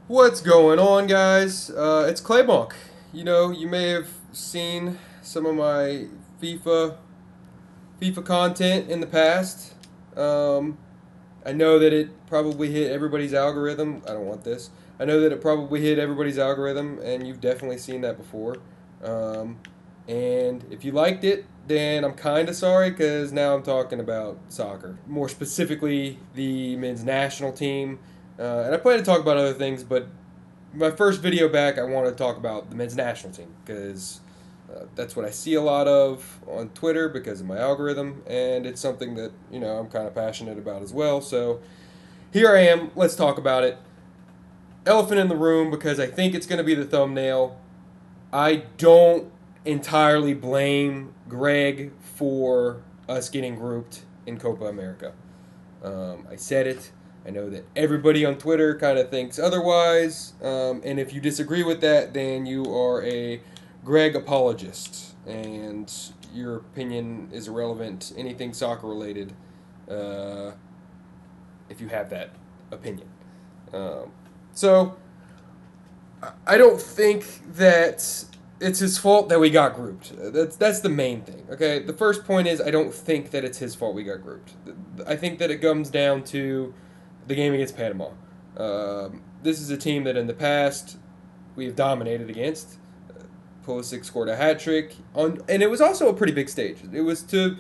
What's going on, guys? It's Claybonk. You may have seen some of my FIFA FIFA content in the past. Um, I know that it probably hit everybody's algorithm. I don't want this. I know that it probably hit everybody's algorithm, and you've definitely seen that before. Um, and if you liked it, then I'm kind of sorry because now I'm talking about soccer, more specifically the men's national team. And I plan to talk about other things, but my first video back, I want to talk about the men's national team because that's what I see a lot of on Twitter because of my algorithm, and it's something that I'm kind of passionate about as well. So here I am. Let's talk about it. Elephant in the room because I think it's going to be the thumbnail. I don't entirely blame Greg for us getting grouped in Copa America. I said it. I know that everybody on Twitter kind of thinks otherwise. And if you disagree with that, then you are a Greg apologist. And your opinion is irrelevant. Anything soccer related, uh, if you have that opinion. So I don't think that it's his fault that we got grouped. That's the main thing. Okay, the first point is I don't think that it's his fault we got grouped. I think that it comes down to the game against Panama. This is a team that in the past we have dominated against. Pulisic scored a hat trick on, and it was also a pretty big stage. It was to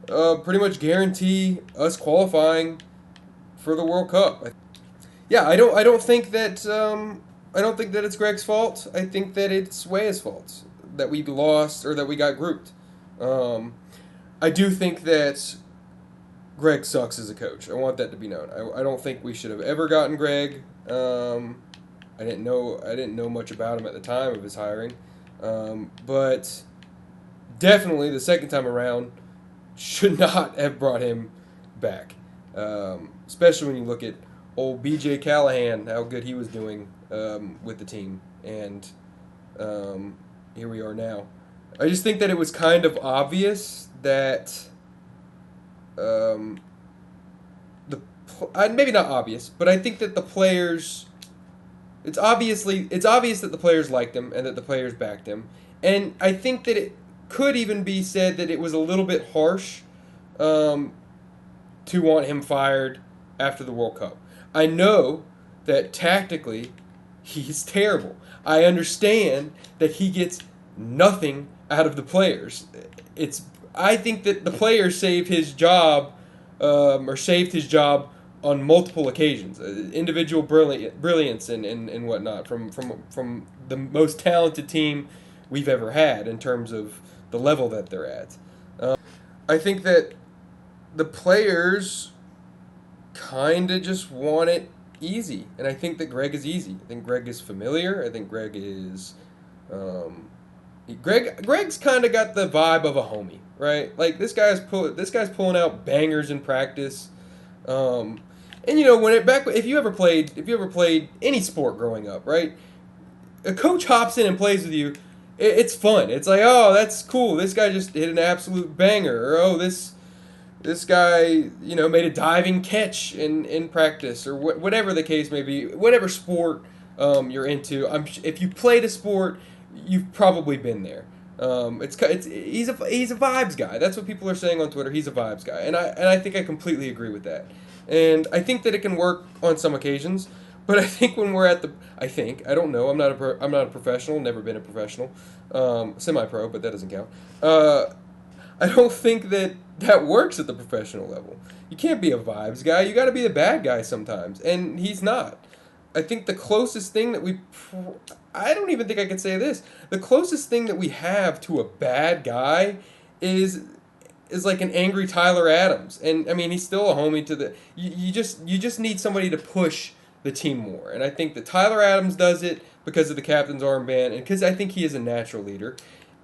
pretty much guarantee us qualifying for the World Cup. Yeah, I don't think that I don't think that it's Greg's fault. I think that it's Weah's fault that we lost or that we got grouped. Um, I do think that Greg sucks as a coach. I want that to be known. I don't think we should have ever gotten Greg. I didn't know much about him at the time of his hiring, but definitely the second time around should not have brought him back. Especially when you look at old BJ Callahan, how good he was doing with the team, and here we are now. I just think that it was kind of obvious that um, maybe not obvious, but I think that the players. It's obvious that the players liked him and that the players backed him, and I think that it could even be said that it was a little bit harsh um, to want him fired after the World Cup. I know that tactically he's terrible. I understand that he gets nothing out of the players. It's I think that the players saved his job or saved his job on multiple occasions. Individual brilliance and whatnot from the most talented team we've ever had in terms of the level that they're at. I think that the players kind of just want it easy, and I think that Greg is easy. I think Greg is familiar. I think Greg is, Greg's kind of got the vibe of a homie, right? Like this guy's pulling out bangers in practice, and when it back if you ever played any sport growing up, right? A coach hops in and plays with you. It's fun. It's like, oh, that's cool. This guy just hit an absolute banger, or oh, this guy, made a diving catch in practice, or whatever the case may be, whatever sport you're into. If you played a sport, you've probably been there. He's a vibes guy. That's what people are saying on Twitter. He's a vibes guy, and I think I completely agree with that. And I think that it can work on some occasions. But I think when we're at the, I don't know. I'm not a professional. Never been a professional, semi-pro, but that doesn't count. I don't think that works at the professional level. You can't be a vibes guy. You got to be the bad guy sometimes, and he's not. I think the closest thing that I don't even think I could say this. The closest thing that we have to a bad guy is like an angry Tyler Adams, and I mean he's still a homie to the. You just need somebody to push the team more, and I think that Tyler Adams does it because of the captain's armband, and because I think he is a natural leader.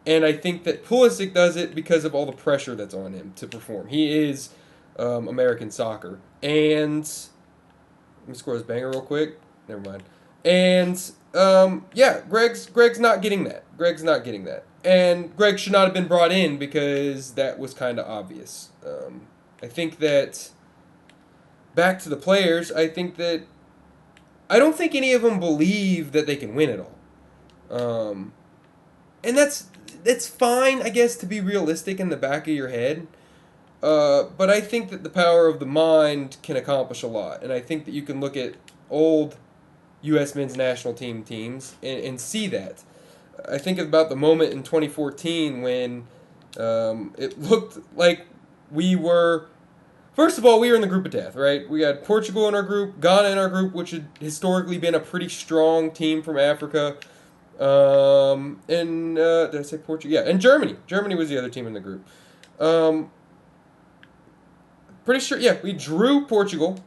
And I think that Pulisic does it because of all the pressure that's on him to perform. He is American soccer. And let me score this banger real quick. Never mind. And yeah, Greg's not getting that. Greg's not getting that. And Greg should not have been brought in because that was kind of obvious. I think that back to the players. I think that I don't think any of them believe that they can win it all. And that's fine, I guess, to be realistic in the back of your head. But I think that the power of the mind can accomplish a lot, and I think that you can look at old U.S. men's national team teams and see that. I think about the moment in 2014 when it looked like we were. First of all, we were in the group of death, right? We had Portugal in our group, Ghana in our group, which had historically been a pretty strong team from Africa. And did I say Portugal? Yeah, and Germany. Germany was the other team in the group. Um, Pretty sure, yeah, we drew Portugal,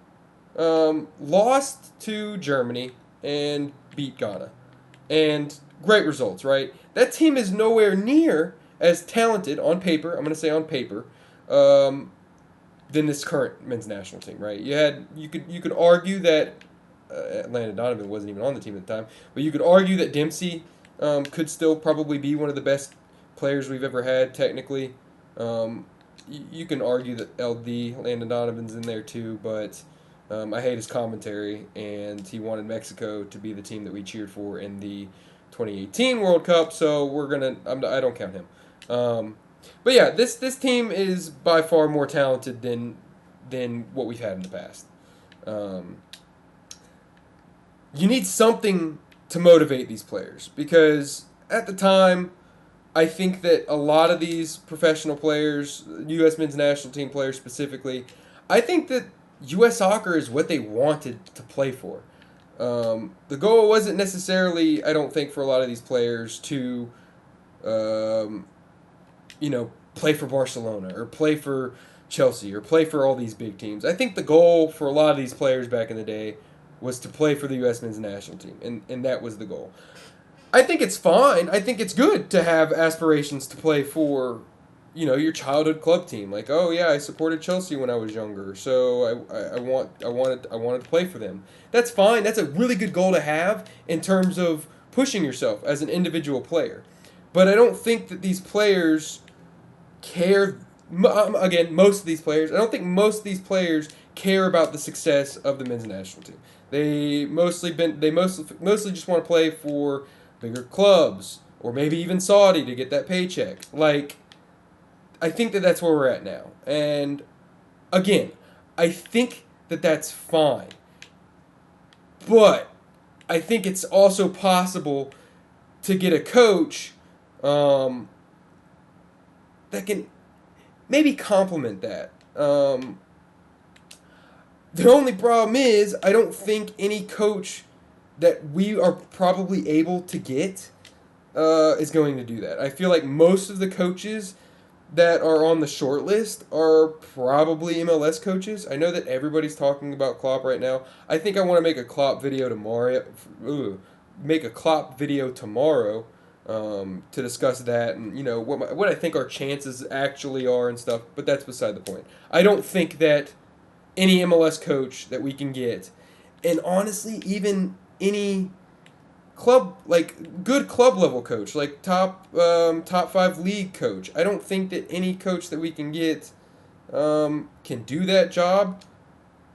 lost to Germany, and beat Ghana. And great results, right? That team is nowhere near as talented on paper. I'm going to say on paper, um, than this current men's national team, right? You could argue that Landon Donovan wasn't even on the team at the time, but you could argue that Dempsey could still probably be one of the best players we've ever had technically. Um, you can argue that LD Landon Donovan's in there too, but I hate his commentary, and he wanted Mexico to be the team that we cheered for in the 2018 World Cup, so I don't count him. But yeah, this team is by far more talented than what we've had in the past. Um, you need something to motivate these players because at the time, I think that a lot of these professional players, U.S. men's national team players specifically, I think that U.S. soccer is what they wanted to play for. The goal wasn't necessarily, I don't think, for a lot of these players to, um, play for Barcelona or play for Chelsea or play for all these big teams. I think the goal for a lot of these players back in the day was to play for the U.S. men's national team, and that was the goal. I think it's fine. I think it's good to have aspirations to play for, your childhood club team. Like, oh yeah, I supported Chelsea when I was younger, so I wanted to play for them. That's fine. That's a really good goal to have in terms of pushing yourself as an individual player. But I don't think that these players care. Again, most of these players. I don't think most of these players care about the success of the men's national team. They mostly just want to play for bigger clubs or maybe even Saudi to get that paycheck. Like, I think that that's where we're at now. And again, I think that that's fine. But I think it's also possible to get a coach um, that can maybe complement that. The only problem is, I don't think any coach that we are probably able to get is going to do that. I feel like most of the coaches that are on the short list are probably MLS coaches. I know that everybody's talking about Klopp right now. I think I want to make a Klopp video tomorrow. Make a Klopp video tomorrow to discuss that and what I think our chances actually are and stuff. But that's beside the point. I don't think that any MLS coach that we can get, and honestly, even any club like good club level coach, like top 5 league coach. I don't think that any coach that we can get can do that job,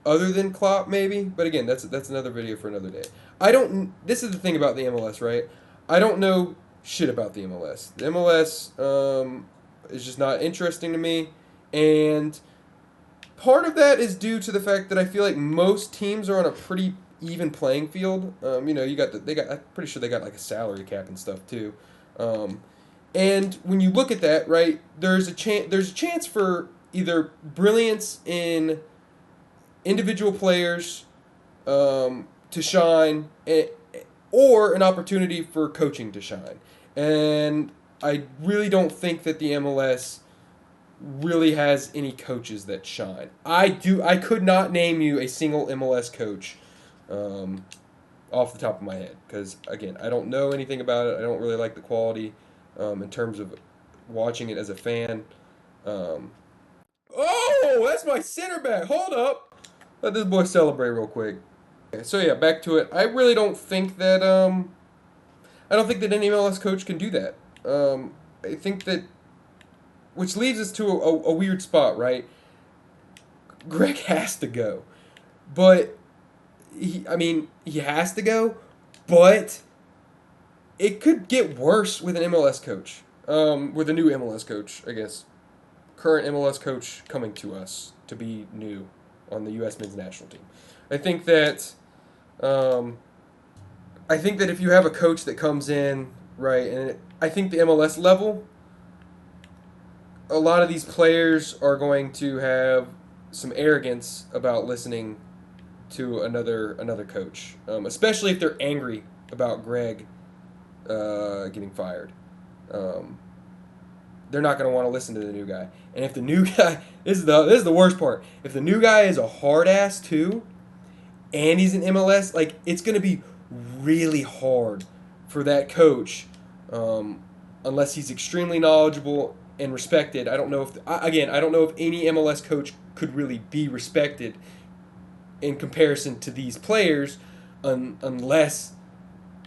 other than Klopp maybe. But again, that's another video for another day. I don't. This is the thing about the MLS, right? I don't know shit about the MLS. The MLS is just not interesting to me, and part of that is due to the fact that I feel like most teams are on a pretty even playing field. You got they got. I'm pretty sure they got like a salary cap and stuff too. And when you look at that, right, there's a chance. There's a chance for either brilliance in individual players to shine, or an opportunity for coaching to shine. And I really don't think that the MLS really has any coaches that shine. I could not name you a single MLS coach off the top of my head because again, I don't know anything about it. I don't really like the quality in terms of watching it as a fan. Oh, that's my center back. Hold up. Let this boy celebrate real quick. Okay, so yeah, back to it. I really don't think that I don't think that any MLS coach can do that. I think that, which leads us to a weird spot, right? Greg has to go, but I mean, he has to go, but it could get worse with an MLS coach. With a new MLS coach, I guess. Current MLS coach coming to us to be new on the U.S. men's national team. I think that um, I think that if you have a coach that comes in right, I think the MLS level, a lot of these players are going to have some arrogance about listening to another coach, especially if they're angry about Greg getting fired. Um, they're not going to want to listen to the new guy. And if the new guy, this is the worst part. If the new guy is a hard ass too, and he's in MLS, like it's going to be really hard for that coach, um, unless he's extremely knowledgeable and respected. I don't know if again, I don't know if any MLS coach could really be respected in comparison to these players, unless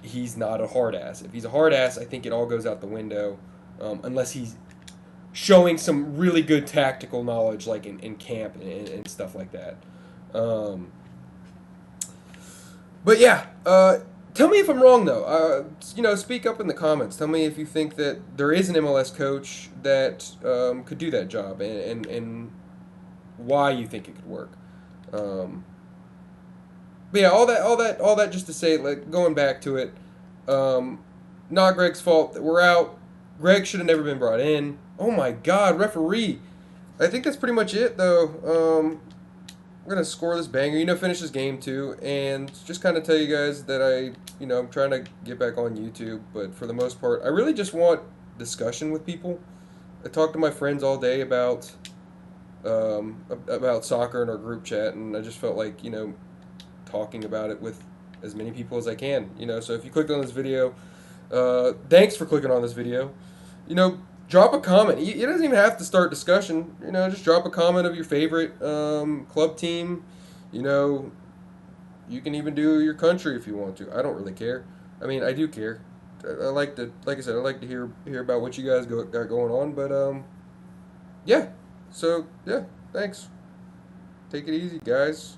he's not a hard ass. If he's a hard ass, I think it all goes out the window, unless he's showing some really good tactical knowledge, like in camp and stuff like that. Um, but yeah, tell me if I'm wrong though. Speak up in the comments. Tell me if you think that there is an MLS coach that could do that job, and why you think it could work. Um, but yeah, all that just to say, like going back to it, um, not Greg's fault that we're out. Greg should have never been brought in. Oh my God, referee! I think that's pretty much it though. I'm gonna score this banger, finish this game too, and just kind of tell you guys that I'm trying to get back on YouTube, but for the most part, I really just want discussion with people. I talk to my friends all day about soccer in our group chat, and I just felt like talking about it with as many people as I can. So if you clicked on this video, thanks for clicking on this video. Drop a comment. It doesn't even have to start discussion. Just drop a comment of your favorite club team. You can even do your country if you want to. I don't really care. I mean, I do care. I like to, like I said, I like to hear about what you guys got going on. But yeah. So yeah, thanks. Take it easy, guys.